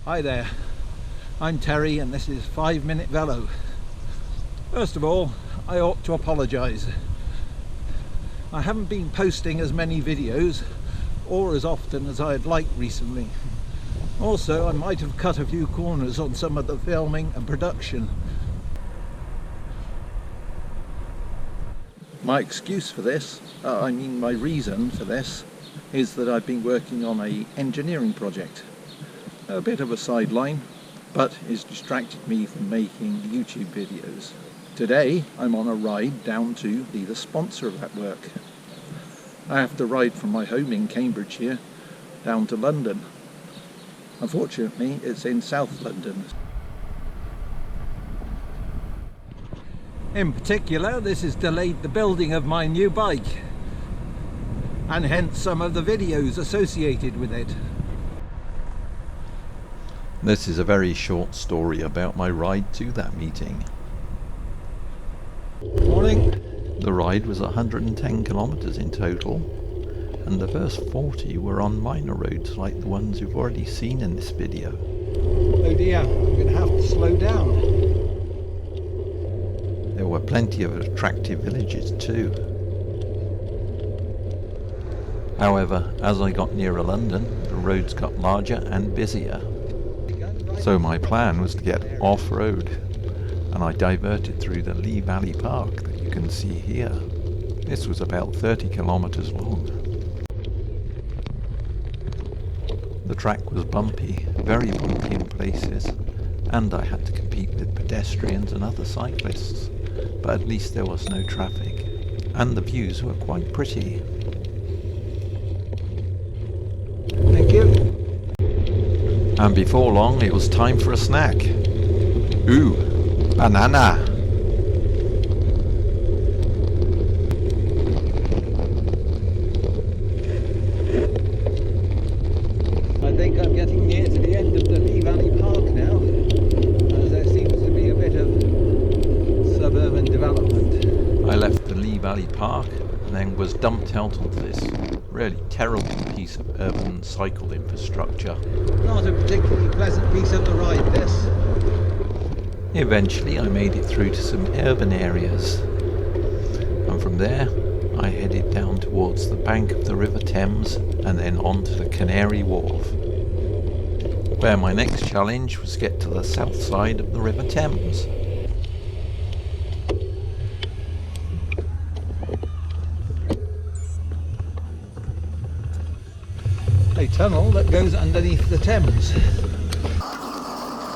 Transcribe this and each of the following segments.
Hi there, I'm Terry and this is 5 Minute Velo. First of all, I ought to apologise. I haven't been posting as many videos or as often as I'd like recently. Also, I might have cut a few corners on some of the filming and production. My excuse for this, my reason for this, is that I've been working on an engineering project. A bit of a sideline, but it's distracted me from making YouTube videos. Today I'm on a ride down to be the sponsor of that work. I have to ride from my home in Cambridgeshire down to London. Unfortunately, it's in South London. In particular, this has delayed the building of my new bike, and hence some of the videos associated with it. This is a very short story about my ride to that meeting. Morning. The ride was 110 kilometres in total, and the first 40 were on minor roads like the ones you've already seen in this video. Oh dear, I'm going to have to slow down. There were plenty of attractive villages too. However, as I got nearer London, the roads got larger and busier. So my plan was to get off-road, and I diverted through the Lee Valley Park that you can see here. This was about 30 kilometres long. The track was bumpy, very bumpy in places, and I had to compete with pedestrians and other cyclists, but at least there was no traffic, and the views were quite pretty. Thank you. And before long it was time for a snack. Ooh, banana! I think I'm getting near to the end of the Lee Valley Park now, as there seems to be a bit of suburban development. I left the Lee Valley Park and then was dumped out onto this really terrible piece of urban cycle infrastructure. Not a particularly pleasant piece of the ride, this. Eventually I made it through to some urban areas, and from there I headed down towards the bank of the River Thames and then on to the Canary Wharf, where my next challenge was to get to the south side of the River Thames. A tunnel that goes underneath the Thames.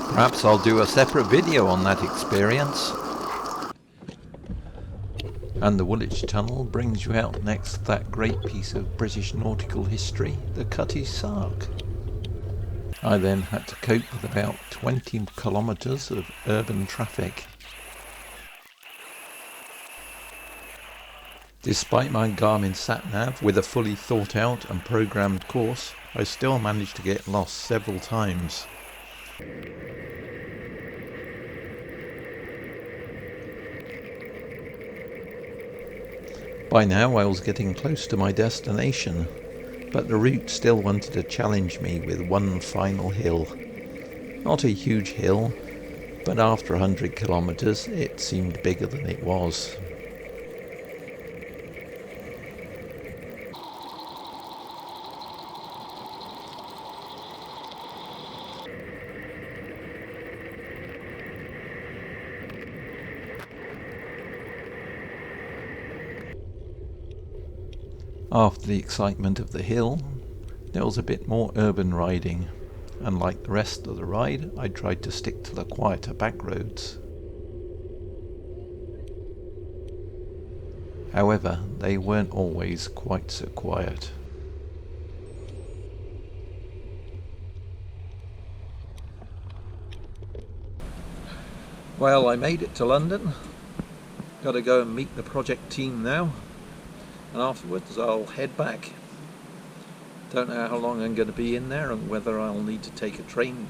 Perhaps I'll do a separate video on that experience. And the Woolwich Tunnel brings you out next to that great piece of British nautical history, the Cutty Sark. I then had to cope with about 20 kilometres of urban traffic. Despite my Garmin sat-nav with a fully thought out and programmed course, I still managed to get lost several times. By now I was getting close to my destination, but the route still wanted to challenge me with one final hill. Not a huge hill, but after 100 kilometres it seemed bigger than it was. After the excitement of the hill, there was a bit more urban riding, and like the rest of the ride, I tried to stick to the quieter back roads. However, they weren't always quite so quiet. Well, I made it to London. Got to go and meet the project team now, and afterwards I'll head back. Don't know how long I'm going to be in there and whether I'll need to take a train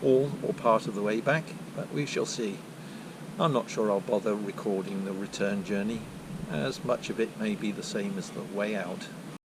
all or part of the way back, but we shall see. I'm not sure I'll bother recording the return journey, as much of it may be the same as the way out.